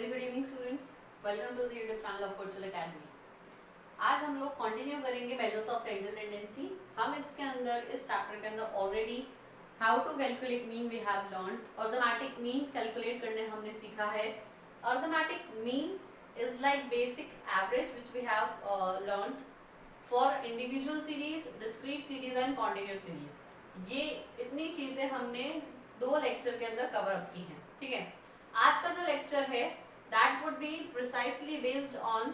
Very good evening students, welcome to the YouTube channel of Virtual Academy. आज हम लोग continue करेंगे measures of central tendency. हम इसके अंदर इस चैप्टर के अंदर already how to calculate mean we have learned. Arithmetic mean calculate करने हमने सीखा है। Arithmetic mean is like basic average which we have learned for individual series, discrete series and continuous series. ये इतनी चीजें हमने 2 लेक्चर के अंदर कवर अप की हैं। ठीक है, आज का जो लेक्चर है that would be precisely based on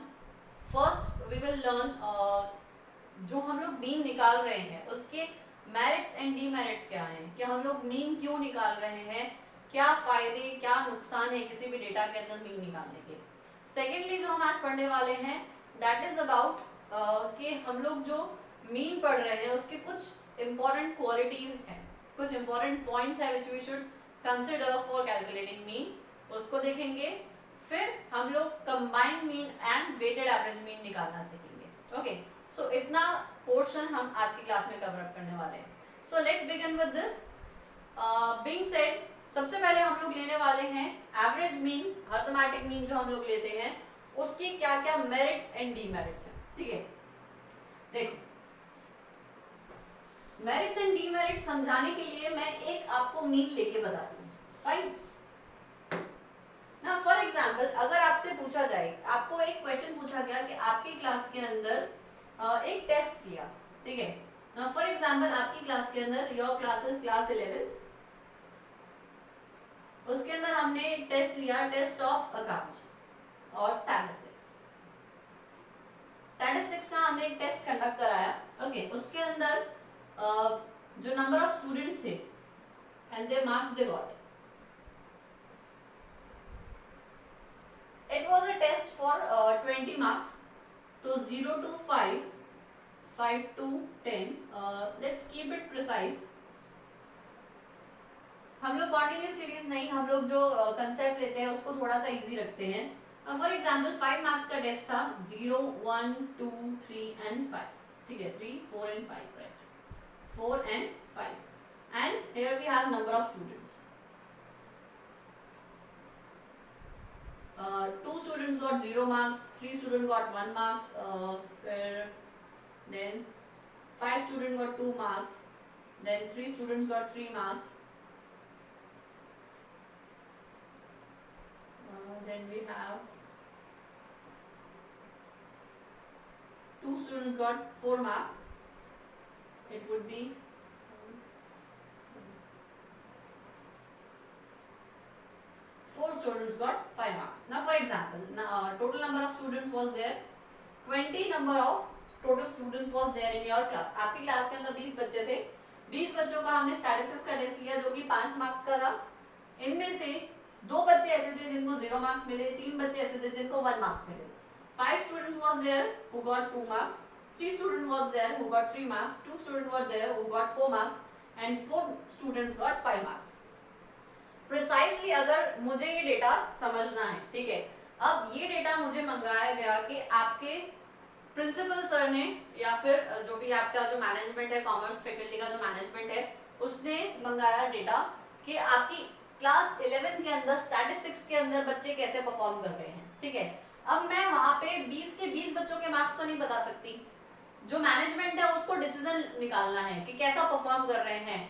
first we will learn जो हम लोग मीन निकाल रहे हैं उसके मेरिट्स एंड डीमेरिट्स क्या हैं, कि हम लोग मीन क्यों निकाल रहे हैं, क्या फायदे क्या नुकसान है किसी भी डेटा के अंदर मीन निकालने के। सेकेंडली जो हम आज पढ़ने वाले हैं दैट इज अबाउट कि हम लोग जो मीन पढ़ रहे हैं उसके कुछ इंपॉर्टेंट क्वालिटीज हैं, कुछ इंपॉर्टेंट पॉइंट्स है which we should consider for calculating mean, उसको देखेंगे। फिर हम लोग combined mean and weighted average mean निकालना सीखेंगे। ओके, सो इतना पोर्शन हम आज की क्लास में कवर अप करने वाले हैं। So let's begin with this. Being said, सबसे पहले हम लोग लेने वाले हैं एवरेज मीन, अर्थमेटिक मीन जो हम लोग लेते हैं उसकी क्या क्या मेरिट्स एंड डीमेरिट्स हैं। ठीक है, देखो मेरिट्स एंड डीमेरिट्स समझाने के लिए मैं एक आपको मीन लेके बताती हूँ। फाइन ना, फॉर एग्जाम्पल अगर आपसे पूछा जाए, आपको एक क्वेश्चन पूछा गया कि आपकी क्लास के अंदर एक टेस्ट लिया। ठीक है ना, फॉर एग्जाम्पल आपकी क्लास के अंदर your class is class 11th, उसके अंदर हमने टेस्ट लिया, टेस्ट ऑफ अकाउंट्स और स्टैटिस्टिक्स। स्टैटिस्टिक्स का हमने एक टेस्ट कंडक्ट कराया। ओके, उसके अंदर जो नंबर ऑफ स्टूडेंट्स थे and there marks they got, it was a test for 20 marks, तो 0 to 5, 5 to 10, let's keep it precise। हम लोग कॉन्टिन्यूस सीरीज नहीं, हम लोग जो कंसेप्ट लेते हैं उसको थोड़ा सा इजी रखते हैं। फॉर एग्जांपल 5 मार्क्स का टेस्ट था, 0, 1, 2, 3 एंड 5। ठीक है, 3, 4 and 5, right, 4 and 5 and here we have number of students. 2 students got 0 marks, 3 students got 1 marks, then 5 students got 2 marks, then 3 students got 3 marks, then we have 2 students got 4 marks, it would be 4 students got 5 marks. Now for example, total number of students was there, 20 number of total students was there in your class। आपकी class के अंदर 20 बच्चे थे, 20 बच्चों का हमने statistics का test लिया जो कि 5 मार्क्स का था। इनमें से 2 बच्चे ऐसे थे जिनको 0 मार्क्स मिले, 3 बच्चे ऐसे थे जिनको 1 मार्क्स मिले। 5 students was there who got 2 marks, 3 students was there who got 3 marks, 2 students were there who got 4 marks and 4 students got 5 marks। Precisely अगर मुझे ये डेटा समझना है, ठीक है, अब ये डेटा मुझे मंगाया गया कि आपके प्रिंसिपल सर ने या फिर जो भी आपका जो मैनेजमेंट है, कॉमर्स फैकल्टी का जो मैनेजमेंट है उसने मंगाया डेटा कि आपकी क्लास 11 के अंदर स्टैटिस्टिक्स के अंदर बच्चे कैसे परफॉर्म कर रहे हैं। ठीक है, अब मैं वहां पे 20 के 20 बच्चों के मार्क्स तो नहीं बता सकती, जो मैनेजमेंट है उसको डिसीजन निकालना है कि कैसा परफॉर्म कर रहे हैं,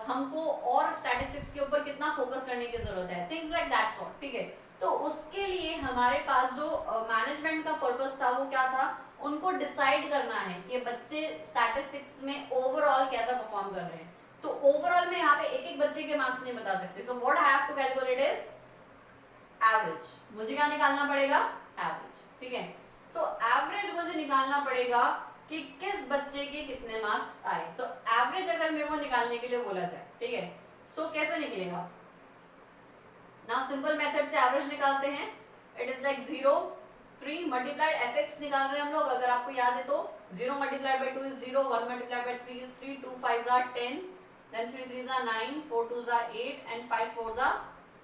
हमको और स्टैटिस्टिक्स के ऊपर कितना फोकस करने की जरूरत है, थिंग्स लाइक दैट सॉर्ट। ठीक है, तो उसके लिए हमारे पास जो मैनेजमेंट का पर्पस था वो क्या था, उनको डिसाइड करना है कि बच्चे स्टैटिस्टिक्स में ओवरऑल कैसा परफॉर्म कर रहे हैं। तो ओवरऑल में यहाँ पे एक एक बच्चे के मार्क्स नहीं बता सकते, so what I have to calculate is average. मुझे क्या निकालना पड़ेगा, एवरेज। ठीक है, सो एवरेज मुझे निकालना पड़ेगा कि किस बच्चे के कितने मार्क्स आए। तो एवरेज अगर मेरे को निकालने के लिए बोला जाए, ठीक है, सो कैसे निकलेगा। नाउ सिंपल मेथड से एवरेज निकालते हैं, it is like 0, 3 multiplied fx निकाल रहे हैं हम लोग। अगर आपको याद है तो 0 multiplied by 2 is 0, 1 multiplied by 3 is 3, 2 5s are 10, then 3 3s are 9, 4 2s are 8 and 5 4s are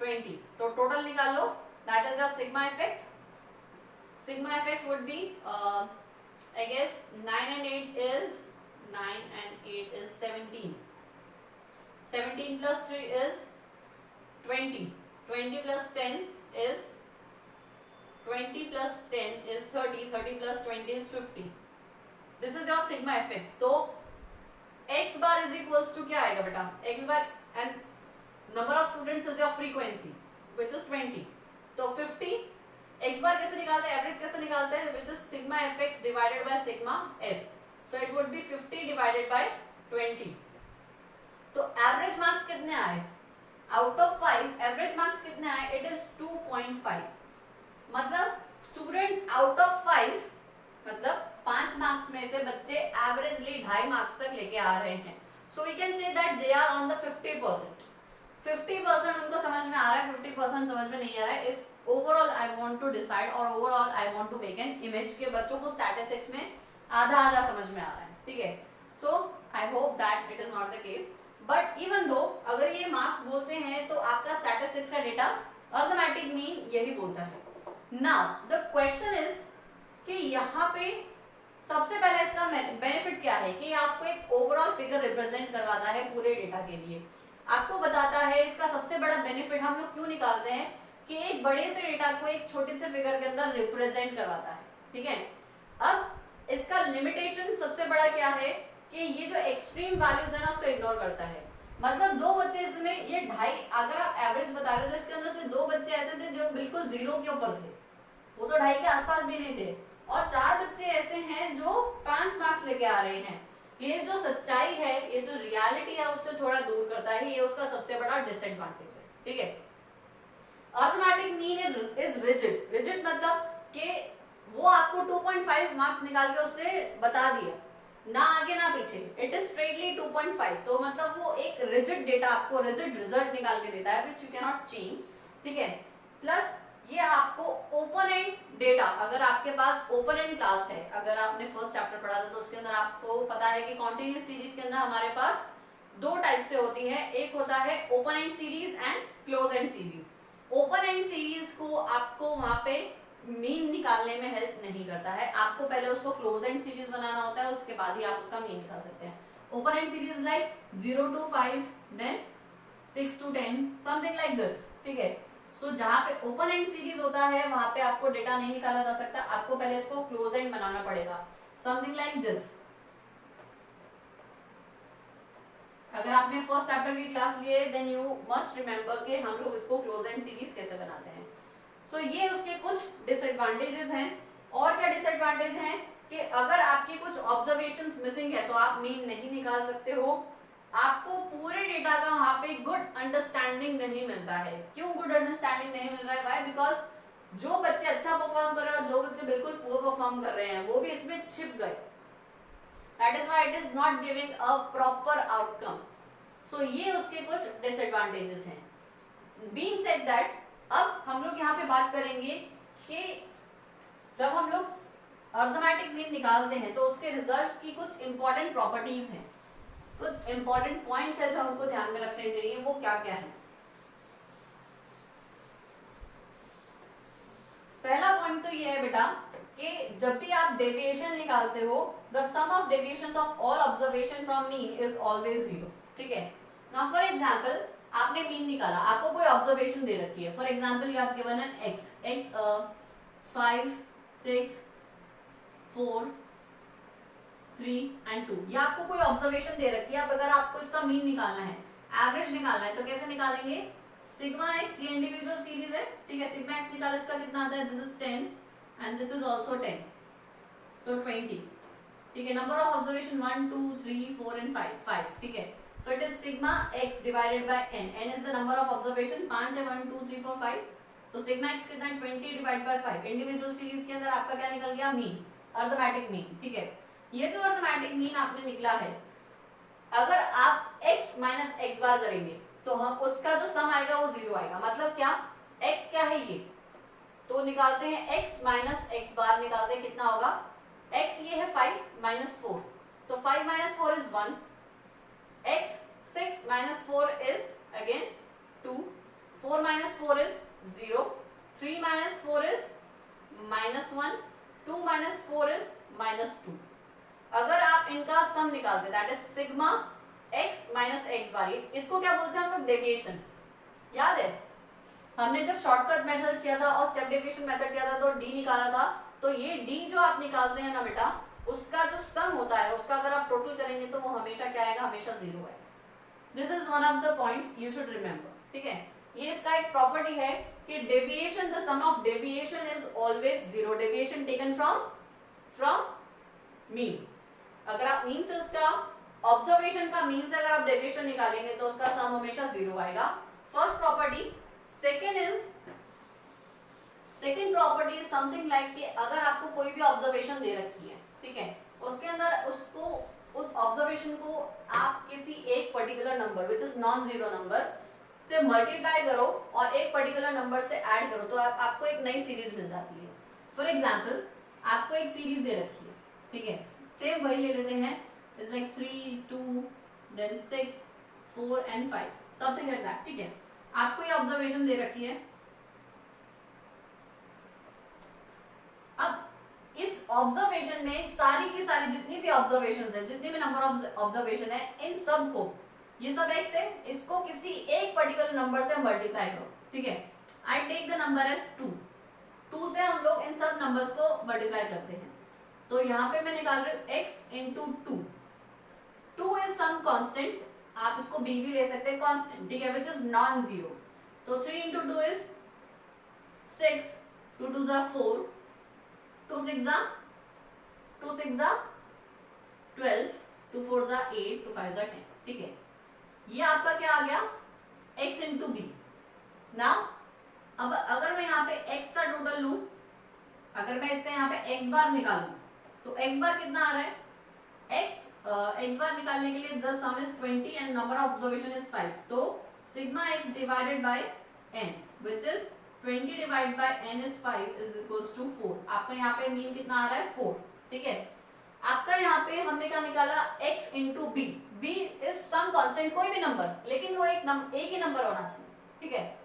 20। तो टोटल निकाल लो, that is your sigma fx। Sigma fx would be I guess 9 and 8 is 17. 17 plus 3 is 20. 20 plus 10 is 20 plus 10 is 30, 30 plus 20 is 50. This is your sigma fx. तो x bar is equals to क्या आएगा बेटा? x bar and number of students is your frequency which is 20. तो 50 x bar कैसे निकालते हैं, average कैसे निकालते हैं, which is sigma fx divided by sigma f. So it would be 50 divided by 20. तो एवरेज मार्क्स कितने आए? आउट ऑफ 5 एवरेज मार्क्स कितने आए? It is 2.5. मतलब स्टूडेंट्स आउट ऑफ 5 मतलब 5 मार्क्स में से बच्चे एवरेजली 2.5 मार्क्स तक लेके आ रहे हैं. So we can say that they are on the 50%. 50% उनको समझ में आ रहा है, 50% समझ में नहीं आ रहा है. If overall I want to decide और overall I want to make an image के बच्चों को स्टैटिस्टिक्स में आधा आधा समझ में आ रहा है. ठीक है. So I hope that it is not the case. But even though अगर ये मार्क्स बोलते हैं तो आपका स्टैटिस्टिक्स का डेटा अर्थमेटिक मीन यही बोलता है. नाउ द क्वेश्चन इज कि यहाँ पे सबसे पहले इसका बेनिफिट क्या है कि आपको एक ओवरऑल फिगर रिप्रेजेंट करवाता है पूरे डेटा के लिए. आपको बताता है इसका सबसे बड़ा बेनिफिट हम लोग क्यों निकालते हैं कि एक बड़े से डेटा को एक छोटे से फिगर के अंदर रिप्रेजेंट करवाता है. ठीक है. अब इसका लिमिटेशन सबसे बड़ा क्या है कि ये जो एक्सट्रीम वैल्यूज है ना उसको इग्नोर करता है. मतलब दो बच्चे इसमें ये 2.5 अगर आप एवरेज बता रहे हो तो इसके अंदर से दो बच्चे ऐसे थे जो बिल्कुल जीरो के ऊपर थे, वो तो 2.5 के आसपास भी नहीं थे, और 4 बच्चे ऐसे हैं जो 5 मार्क्स लेके आ रहे हैं. ये जो सच्चाई है, ये जो रियलिटी है उससे थोड़ा दूर करता है. ये उसका सबसे बड़ा डिसएडवांटेज है. ठीक है. Arithmetic mean is rigid. Rigid मतलब कि वो आपको 2.5 मार्क्स निकाल के उसने बता दिया, ना आगे ना पीछे. It is straightly 2.5. तो मतलब वो एक रिजिड डेटा आपको रिजिड रिजल्ट निकाल के देता है, which you can not change. ठीक है. प्लस ये आपको ओपन एंड डेटा, अगर आपके पास ओपन एंड क्लास है, अगर आपने फर्स्ट चैप्टर पढ़ा था तो उसके अंदर आपको पता है कि कॉन्टिन्यूस सीरीज के अंदर हमारे पास दो टाइप से होती है. एक होता है open end series and close and series. Open end series को आपको वहां पे मीन निकालने में हेल्प नहीं करता है. आपको पहले उसको क्लोज एंड सीरीज बनाना होता है, उसके बाद ही आप उसका मीन निकाल सकते हैं. Open end series like 0 to 5 then 6 to 10 something like this. ठीक है. सो जहां पे ओपन एंड सीरीज होता है वहां पे आपको डेटा नहीं निकाला जा सकता. आपको पहले इसको क्लोज एंड बनाना पड़ेगा, समथिंग लाइक दिस. अगर आपने फर्स्ट चैप्टर की क्लास लिए देन यू मस्ट रिमेंबर कि हम लोग इसको क्लोज एंड सीरीज कैसे बनाते हैं. सो ये उसके कुछ डिसएडवांटेजेस हैं. और क्या डिसएडवांटेज हैं कि अगर आपकी कुछ ऑब्जर्वेशंस मिसिंग है तो आप मीन नहीं निकाल सकते हो. आपको पूरे डेटा का वहां पे गुड अंडरस्टैंडिंग नहीं मिलता है. क्यों गुड अंडरस्टैंडिंग नहीं मिल रहा है? व्हाई? बिकॉज जो बच्चे अच्छा परफॉर्म कर रहे हैं और जो बच्चे बिल्कुल पुअर परफॉर्म कर रहे हैं वो भी इसमें छिप गए. That is why it is not giving a proper outcome. So ये उसके कुछ डिसएडवांटेजेस हैं. बीइंग सेड दैट, अब हम लोग यहाँ पे बात करेंगे कि जब हम लोग अर्थमेटिक मीन निकालते हैं तो उसके रिजल्ट्स की कुछ इंपॉर्टेंट प्रॉपर्टीज हैं, कुछ इंपॉर्टेंट पॉइंट्स है जो हमको ध्यान में रखने चाहिए. वो क्या क्या है? पहला पॉइंट तो ये है बेटा कि जब भी आप डेविएशन निकालते हो, the sum of deviations of all observation from mean is always 0. ठीक है. नाउ फॉर एग्जांपल आपने मीन निकाला, आपको कोई ऑब्जर्वेशन दे रखी है. For example you have given an x 5 6 4 3 and 2. ये आपको कोई ऑब्जर्वेशन दे रखी है. अब अगर आपको इसका मीन निकालना है, एवरेज निकालना है, तो कैसे निकालेंगे? सिग्मा x, ये इंडिविजुअल सीरीज है. ठीक है. सिग्मा x निकालो, इसका कितना आता है? This is 10 and this is also 10, सो 20. ठीक है. Number of observation 1 2 3 4 and 5. ठीक है. So it is sigma x divided by n. n is the number of observation. 5 है 1 2 3 4 5. तो sigma x कितना है? 20 divided by 5. इंडिविजुअल सीरीज के अंदर आपका क्या निकल गया? Mean, arithmetic mean. ठीक है. ये जो अर्थमेटिक मीन आपने निकला है, अगर आप x माइनस एक्स बार करेंगे तो हम उसका जो सम आएगा वो 0 आएगा. मतलब क्या? x क्या है ये, तो निकालते हैं x माइनस एक्स बार. निकालते हैं कितना होगा? x ये है 5 माइनस 4, तो 5 minus 4 is 1. x 6 minus 4 is again 2. 4 minus 4 is 0. 3 minus 4 is minus 1. 2 minus 4 is minus 2. अगर आप इनका सम निकालते, that is sigma x minus x bar. इसको क्या बोलते हैं हम लोग? डेविएशन. याद है? हमने जब शॉर्टकट मेथड किया था और स्टेप डेविएशन मेथड किया था तो डी निकाला था, तो ये डी जो आप निकालते हैं ना बेटा, उसका जो सम होता है उसका अगर आप टोटल करेंगे तो वो हमेशा क्या आएगा, हमेशा जीरो है। This is one of the point you should remember, ठीक है। ये इसका एक प्रॉपर्टी है कि deviation, the sum of deviation is always zero, deviation taken from mean. अगर आप मीन से उसका ऑब्जर्वेशन का मीन से अगर आप डेविएशन निकालेंगे तो उसका सम हमेशा जीरो आएगा, first property. Second property is something like कि अगर आपको कोई भी ऑब्जर्वेशन दे रखी है, ठीक है, उसके अंदर उसको, उस ऑब्जर्वेशन को आप किसी एक particular number which is non zero number से मल्टीप्लाई करो और एक पर्टिकुलर नंबर से ऐड करो तो आपको एक नई सीरीज मिल जाती है। फॉर एग्जाम्पल आपको एक सीरीज दे रखी है, ठीक है, सेम वही ले लेते हैं, is like 3 2 then 6 4 and 5 something like that, ठीक है। आपको ये ऑब्जर्वेशन दे रखी है। अब इस ऑब्जर्वेशन में सारी की सारी जितनी भी ऑब्जर्वेशंस है, जितने भी नंबर ऑफ ऑब्जर्वेशन है, इन सब को, ये सब x है, इसको किसी एक पर्टिकुलर नंबर से मल्टीप्लाई करो, ठीक है। I take the number as 2 से हम लोग इन सब नंबर्स को मल्टीप्लाई करते हैं, तो यहाँ पे मैं निकाल रही हूँ x into 2 is some constant, आप इसको b भी ले सकते हैं कांस्टेंट, ठीक है, विच इज नॉन जीरो। तो 3 इंटू 2 इज 6, 2 2 जा 4, 2 6 जा 12, 2 4 जा 8, 2 5 जा 10, ठीक है। ये आपका क्या आ गया, x इंटू बी। नाउ अब अगर मैं यहाँ पे x का टोटल लूं, अगर मैं इसका यहाँ पे x बार निकालूं तो x बार कितना आ रहा है, x बार निकालने के लिए the sum is 20 and number of observation is 5, तो sigma x divided by n which is 20 divided by n is 5 is equals to 4। आपका यहाँ पे मीन कितना आ रहा है, 4, ठीक है। आपका यहाँ पे हमने क्या निकाला, x into b, b is some constant, कोई भी नंबर, लेकिन वो एक ही नंबर होना चाहिए, ठीक है।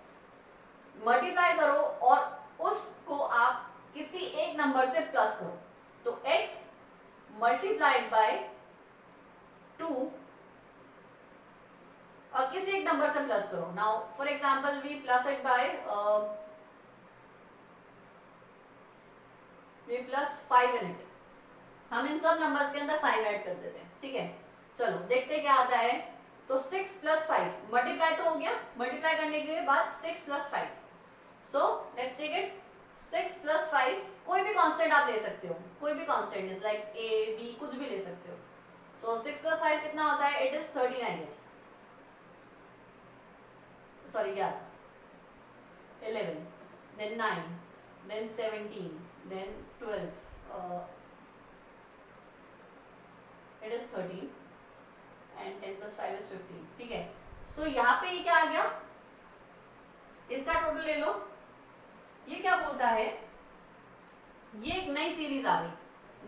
मल्टीप्लाई करो और उसको आप किसी एक नंबर से प्लस करो, तो x मल्टीप्लाइड बाय 2 और किसी एक नंबर से प्लस करो। Now for example we plus it by plus 5 in it, हम इन सब नंबर्स के अंदर 5 ऐड कर देते हैं, ठीक है। चलो देखते हैं क्या आता है। तो 6 प्लस 5 मल्टीप्लाई तो हो गया, मल्टीप्लाई करने के बाद 6 plus 5, so let's take it 6 plus 5, कोई भी कांस्टेंट आप ले सकते हो, कोई भी constant is like a b कुछ भी ले सकते हो। सो 6 प्लस 5 कितना होता है, it is 39, sorry 11, then 9, then 17, then 12, it is 13 and 10 plus 5 is 15, ठीक है। सो यहाँ पे ये क्या आ गया, इसका टोटल ले लो, ये क्या बोलता है, ये एक नई सीरीज आ गई,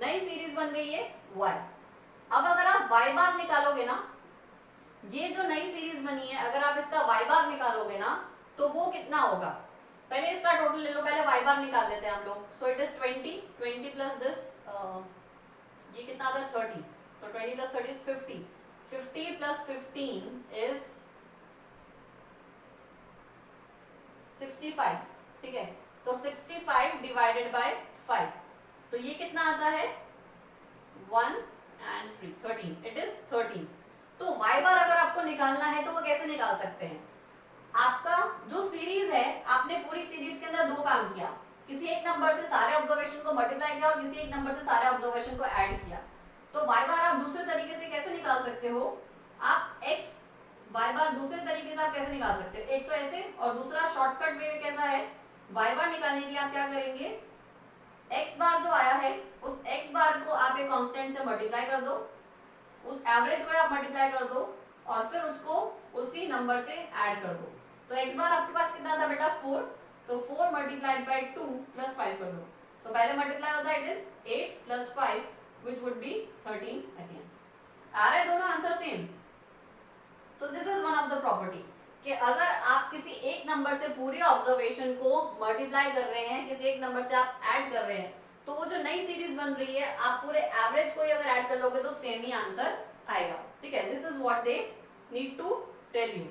नई सीरीज बन गई है y। अब अगर आप y बार निकालोगे ना, ये जो नई सीरीज बनी है, अगर आप इसका y बार निकालोगे ना तो वो कितना होगा, पहले इसका टोटल ले लो, पहले y बार निकाल लेते हैं हम लोग। सो इट इज 20 प्लस दिस, ये कितना आता है 30, तो 20 प्लस 30 इज 50, 50 प्लस 15 इज 65, ठीक है। तो 65 डिवाइडेड बाय 5, तो ये कितना आता है 1 and 3, 13, इट इज 13। तो y बार अगर आपको निकालना है तो वो कैसे निकाल सकते हैं, आपका जो सीरीज है, आपने पूरी सीरीज के अंदर दो काम किया, किसी एक नंबर से सारे ऑब्जर्वेशन को मल्टीप्लाई किया और किसी एक नंबर से सारे ऑब्जर्वेशन को ऐड किया। तो y बार आप दूसरे तरीके से कैसे निकाल सकते हो, आप x y बार दूसरे तरीके से आप कैसे निकाल सकते हो, एक तो ऐसे और दूसरा शॉर्टकट वे कैसा है, y बार निकालने के लिए आप क्या करेंगे, x बार जो आया है उस x बार को आप एक कांस्टेंट से मल्टीप्लाई कर दो, उस एवरेज को आप मल्टीप्लाई कर दो और फिर उसको उसी नंबर से ऐड कर दो। तो x बार आपके पास कितना था बेटा 4, तो 4 मल्टीप्लाइड बाय 2 प्लस 5 कर दो, तो पहले मल्टीप्लाई होता है it is 8 plus 5 which would be 13 again. आ रहा है दोनों answer same. So this is one of the property कि अगर आप किसी एक नंबर से पूरी ऑब्जर्वेशन को मल्टीप्लाई कर रहे हैं, किसी एक नंबर से आप ऐड कर रहे हैं, तो वो जो नई सीरीज बन रही है आप पूरे एवरेज को ही अगर ऐड कर लोगे तो सेम ही आंसर आएगा, ठीक है। This is what they need to tell you.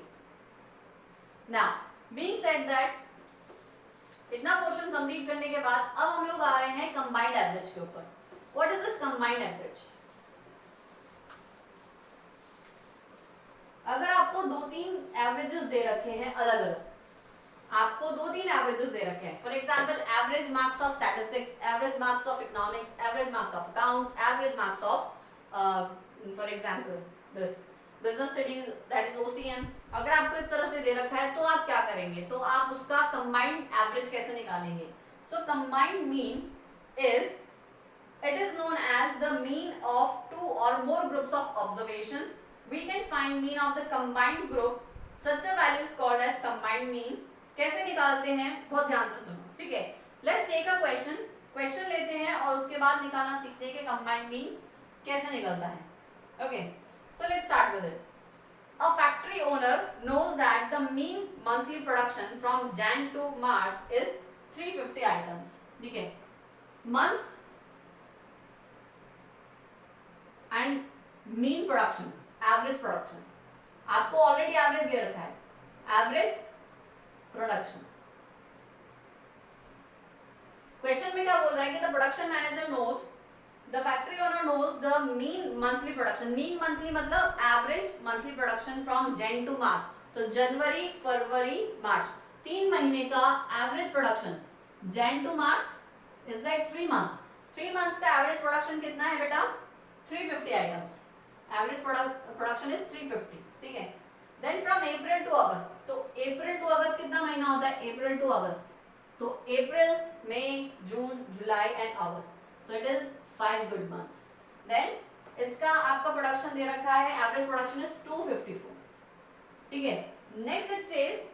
Now being said that इतना पोर्शन कंप्लीट करने के बाद अब हम लोग आ रहे हैं कंबाइंड एवरेज के ऊपर. What is this combined average? अगर आपको दो तीन एवरेजेस दे रखे हैं अलग अलग, आपको दो तीन एवरेजेस दे रखे हैं, for example average marks of statistics, average marks of economics, average marks of accounts, average marks of for example this business studies that is OCM. अगर आपको इस तरह से दे रखा है तो आप क्या करेंगे, तो आप उसका कंबाइंड एवरेज कैसे निकालेंगे? So combined mean is, it is known as the mean of two or more groups of observations. We can find mean of the combined group. Such a value is called as combined mean. कैसे निकालते हैं, बहुत ध्यान से सुनो, ठीक है. Let's take a question लेते हैं और उसके बाद निकालना सीखते हैं कि combined mean कैसे निकलता है. Okay, so let's start with it. A factory owner knows that the mean monthly production from Jan to March is 350 items. ठीक है, months and mean production, average production. आपको ऑलरेडी एवरेज दे रखा है, average production. Question में क्या बोल रहा है कि the production manager knows, the factory owner knows the mean monthly production. Mean monthly मतलब average monthly production from Jan to March. तो जनवरी, फरवरी, मार्च, 3 महीने का average production Jan to March is like 3 months. 3 months का एवरेज प्रोडक्शन कितना है बेटा? 350 आइटम्स. Average production is 350. ठीक है. Then from April to August, तो अप्रैल टू अगस्त कितना महीना होता है? April to August. तो April, May, June, July and August. So it is 5 good months. Then इसका आपका प्रोडक्शन दे रखा है, एवरेज प्रोडक्शन इज 254. ठीक है. नेक्स्ट इट सेज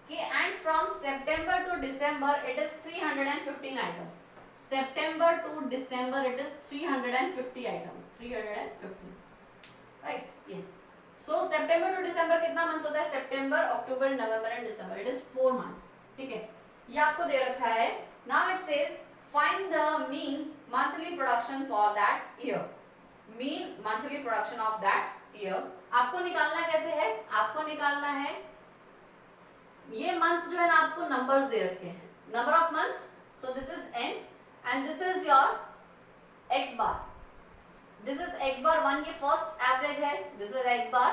कि and from September to December it is 315 items. September to December it is 350 items. 350, right? Yes. So September to December कितना months होता है? September, October, November and December. It is 4 months. ठीक है. ये आपको दे रखा है. Now it says find the mean monthly production for that year. Mean monthly production of that year. आपको निकालना कैसे है? आपको निकालना है, ये मंथ जो है ना आपको नंबर्स दे रखे हैं, number of months. So this is n and this is your x bar. This is x bar 1 ये फर्स्ट एवरेज है, this is x bar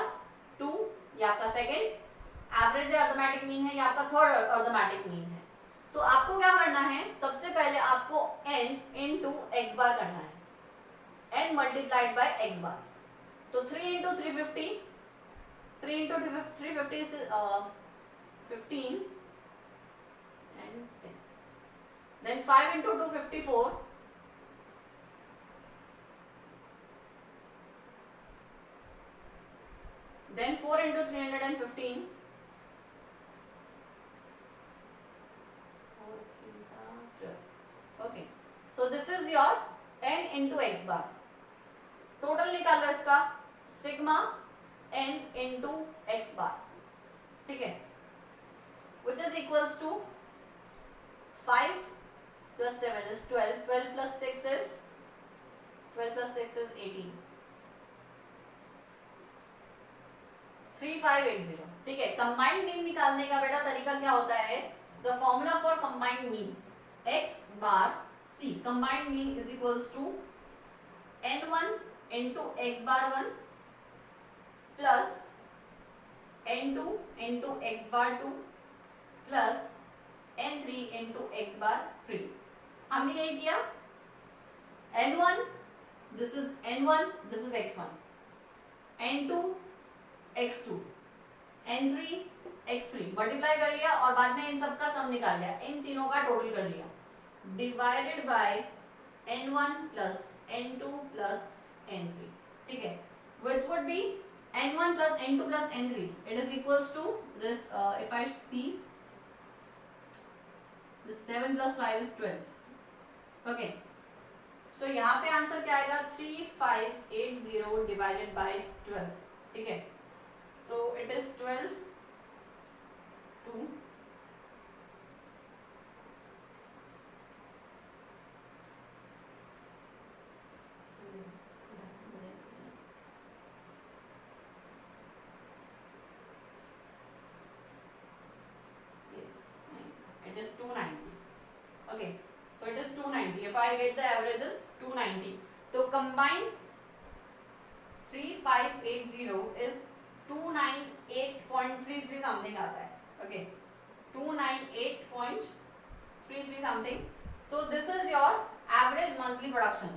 2 ये आपका सेकंड एवरेज है, अर्थमेटिक मीन है, ये आपका थर्ड अर्थमेटिक मीन है. तो आपको क्या करना है, सबसे पहले आपको n into x bar करना है, n multiplied by x bar. तो 3 into 350, 3 into 350 is 15 and 10. Then 5 into 2 54. Then 4 into 315. 4 3s are 12. Okay. So this is your n into x bar. Total निकाल लो इसका, sigma n into x bar. ठीक है. Which is equals to 5 plus 7 is 12. 12 plus 6 is 18. 3580. ठीक है. Combined mean निकालने का बेटा तरीका क्या होता है? The formula for combined mean x bar c. Combined mean is equals to n1 into x bar 1 plus n2 into x bar 2 plus n3 into x bar 3. हमने यही किया. n1 this is n1, this is x1, n2 x2, n3 x3 multiply कर लिया और बाद में इन सब का सम निकाल लिया, इन तीनों का टोटल कर लिया, divided by n1 plus n2 plus n3. ठीक है. which would be n1 plus n2 plus n3. it is equals to this if I see this 7 plus 5 is 12. okay. so यहाँ पे आंसर क्या आएगा? 3580 divided by 12. ठीक है. so it is 12 to yes, it is 290. I get the average is 290. तो combined 3580 is 298.33 something आता है. Okay, 298.33 something. So this is your average monthly production.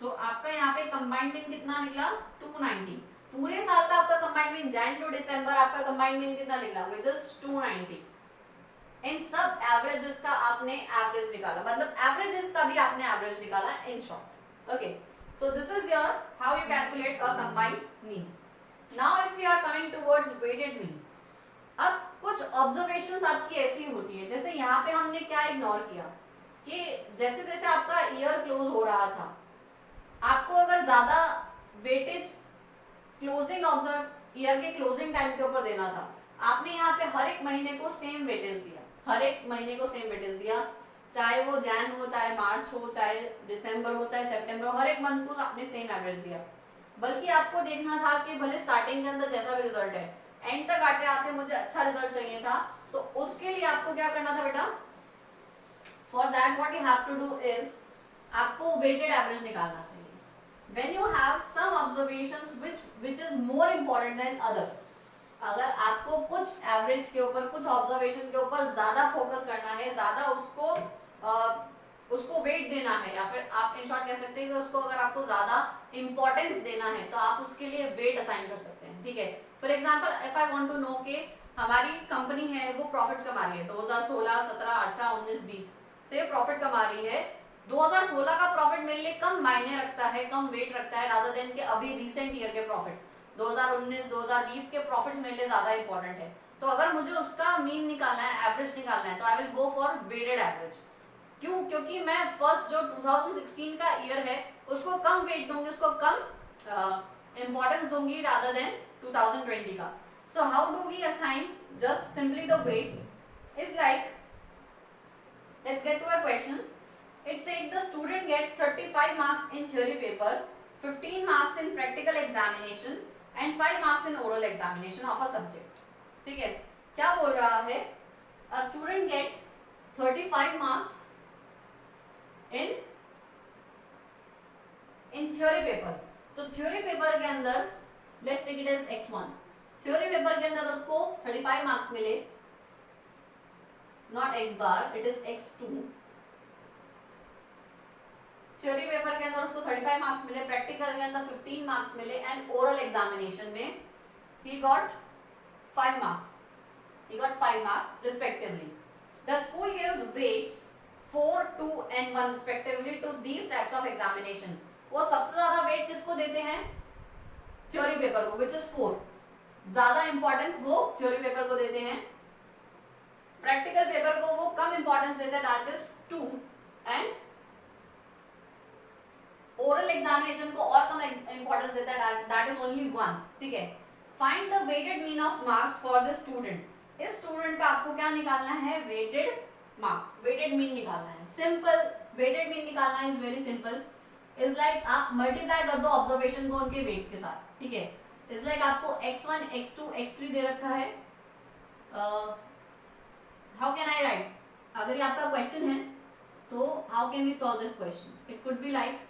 So आपका यहाँ पे combined mean कितना निकला 290. पूरे साल का आपका combined mean Jan to December आपका combined mean कितना निकला which is 290. इन सब averages का आपने average निकाला, मतलब averages का भी आपने average निकाला in short. Okay, so this is your how you calculate a combined mean. Now if we are coming towards weighted mean, अब कुछ ऑब्जर्वेशंस आपकी ऐसी होती है, जैसे यहाँ पे हमने क्या इग्नोर किया कि जैसे जैसे आपका ईयर क्लोज हो रहा था, आपको अगर ज्यादा weightage closing of the year के क्लोजिंग टाइम के ऊपर देना था, आपने यहाँ पे हर एक महीने को सेम वेटेज दिया, हर एक महीने को सेम वेटेज दिया, चाहे वो जैन हो, चाहे मार्च हो, चाहे दिसंबर हो, चाहे सितंबर हो, हर एक मंथ को आपने सेम एवरेज दिया. बल्कि आपको देखना था कि भले स्टार्टिंग के अंदर जैसा भी रिजल्ट है, एंड तक आते आते मुझे अच्छा रिजल्ट चाहिए था, तो उसके लिए आपको क्या करना था बेटा, for that what you have to do is आपको वेटेड एवरेज निकालना चाहिए. When you have some observations which is more important than others, अगर आपको कुछ एवरेज के ऊपर, कुछ ऑब्जर्वेशन के ऊपर ज्यादा फोकस करना है, ज्यादा उसको वेट देना है, या फिर आप इन शॉर्ट कह सकते हैं कि उसको अगर आपको ज्यादा इंपॉर्टेंस देना है तो आप उसके लिए वेट असाइन कर सकते हैं. ठीक है, for example if I want to know कि हमारी कंपनी है वो प्रॉफिट्स कमा रही है 2016, 17, 18, 19, 20 से प्रॉफिट कमा रही है. 2016 का प्रॉफिट मेरे लिए कम मायने रखता है, कम वेट रखता है रादर देन के अभी रिसेंट ईयर के प्रॉफिट्स. 2019, 2020 के प्रॉफिट्स मेरे लिए ज्यादा इंपॉर्टेंट है. तो अगर मुझे उसका मीन निकालना है, एवरेज निकालना है, तो I will go for weighted average. क्यों? क्योंकि मैं फर्स्ट जो 2016 का ईयर है उसको कम वेट दूंगी, उसको कम इंपॉर्टेंस दूंगी रादर देन 2020 का. So how do we assign? Just simply the weights is like, let's get to a question. It said the student gets 35 marks in theory paper, 15 marks in practical examination and 5 marks in oral examination of a subject. ठीक है, क्या बोल रहा है? A student gets 35 marks in theory paper. तो theory paper के अंदर let's take it as x1. theory paper के अंदर उसको 35 marks मिले, not x bar, it is x2. Theory paper के अंदर उसको 35 मार्क्स मिले, प्रैक्टिकल के अंदर 15 मार्क्स मिले एंड ओरल एग्जामिनेशन में he got 5 marks. He got 5 marks respectively. The school gives weights 4, 2 and 1 respectively to these types of examination. वो सबसे ज्यादा वेट किसको देते हैं? थ्योरी पेपर को, which is 4. ज्यादा इंपॉर्टेंस वो थ्योरी पेपर को देते हैं. प्रैक्टिकल पेपर को वो कम इंपॉर्टेंस देते हैं, that is 2 and oral examination को और कम इंपॉर्टेंस देता है, दैट इज ओनली 1. ठीक है, find the weighted mean of marks for the student. इस स्टूडेंट का आपको क्या निकालना है? वेटेड मार्क्स, वेटेड मीन निकालना है. सिंपल, वेटेड मीन निकालना is very simple. Is like आप मल्टीप्लाई कर दो ऑब्जर्वेशन को उनके वेट्स के साथ. ठीक है, इज लाइक आपको x1, x2, x3 दे रखा है. How can I write? अगर ये आपका क्वेश्चन है तो how can we solve this question? It could be like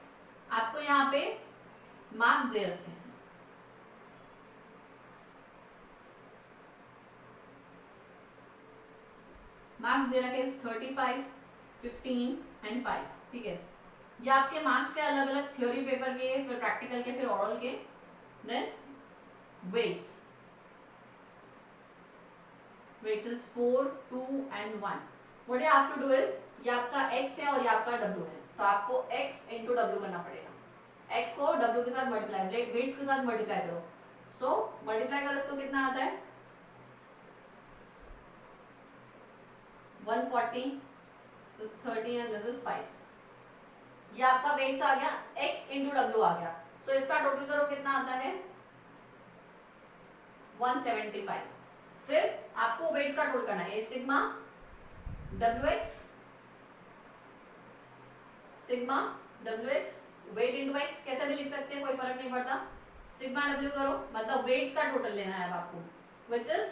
आपको यहाँ पे मार्क्स दे रखे हैं, मार्क्स दे रखे 35, 15 एंड 5. ठीक है, ये आपके मार्क्स से अलग अलग थ्योरी पेपर के, फिर प्रैक्टिकल के, फिर ओरल के. Then weights is 4, 2 and 1. What you have to do is, ये आपका x है और ये आपका w है, तो आपको x into w करना पड़ेगा. x को w के साथ मल्टीप्लाई, वेट्स के साथ मल्टीप्लाई करो. सो मल्टीप्लाई करो, इसको कितना आता है? 140, this is 30 and this is 5. ये आपका वेट्स आ गया, x into w आ गया. सो इसका टोटल करो, कितना आता है? 175. फिर आपको वेट्स का टोटल करना है, sigma wx, sigma wx, weight into x, कैसे भी लिख सकते हैं, कोई फर्क नहीं पड़ता. सिग्मा w करो, मतलब वेट्स का टोटल लेना है अब आपको, which is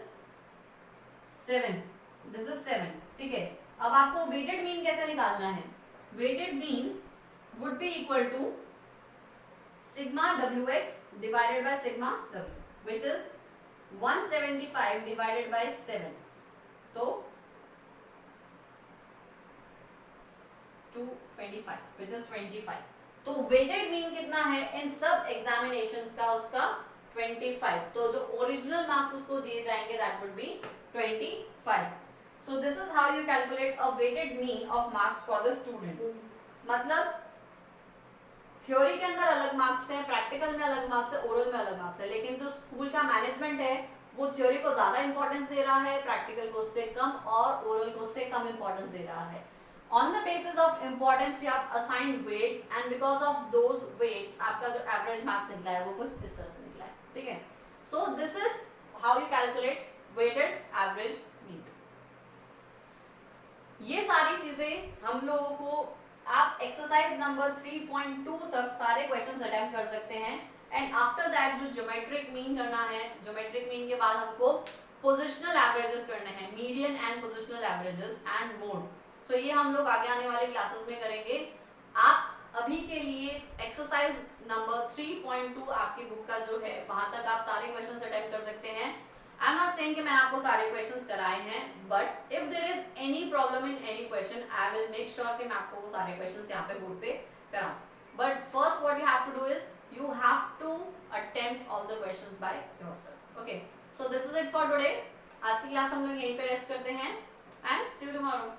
7. This is 7. ठीक है, अब आपको वेटेड मीन कैसे निकालना है? Weighted mean would be equal to sigma WX divided by sigma W which is 175 divided by 7, तो 225 विच इज 25। तो वेटेड मीन कितना है इन सब एग्जामिनेशंस का? उसका 25। तो जो ओरिजिनल मार्क्स उसको दिए जाएंगे that would be 25। So this is how you calculate a weighted mean of marks for the student. मतलब थ्योरी के अंदर अलग मार्क्स है, प्रैक्टिकल में अलग मार्क्स है, ओरल में अलग मार्क्स है, लेकिन जो स्कूल का मैनेजमेंट है वो थ्योरी को ज्यादा इंपॉर्टेंस दे रहा है, प्रैक्टिकल को उससे कम और ओरल को उससे कम इंपॉर्टेंस दे रहा है। On the basis of importance you have assigned weights and because of those weights आपका जो average marks निकला है वो कुछ इस तरह से निकला है, ठीक है। So this is how you calculate weighted average mean। ये सारी चीजें हम लोगों को आप एक्सरसाइज नंबर 3.2 तक सारे क्वेश्चंस अटेम्प्ट कर सकते हैं एंड आफ्टर दैट जो ज्योमेट्रिक मीन करना है, ज्योमेट्रिक मीन के बाद हमको पोजिशनल एवरेजेस करने हैं, median and positional averages and mode. तो ये हम लोग आगे आने वाले क्लासेस में करेंगे। आप अभी के लिए एक्सरसाइज नंबर 3.2 आपकी बुक का जो है वहां तक आप सारे क्वेश्चंस अटेम्प्ट कर सकते हैं। आई एम नॉट सेइंग कि मैंने आपको सारे क्वेश्चंस कराए हैं, but if there is any problem in any question I will make sure कि मैं आपको वो सारे क्वेश्चंस यहाँ पे बोर्ड पे कराऊं। But first what you have to do is you have to attempt all the questions by yourself. Okay, so this is it for today. आज की क्लास हम लोग यहीं पे रेस्ट करते हैं एंड सी यू टुमारो।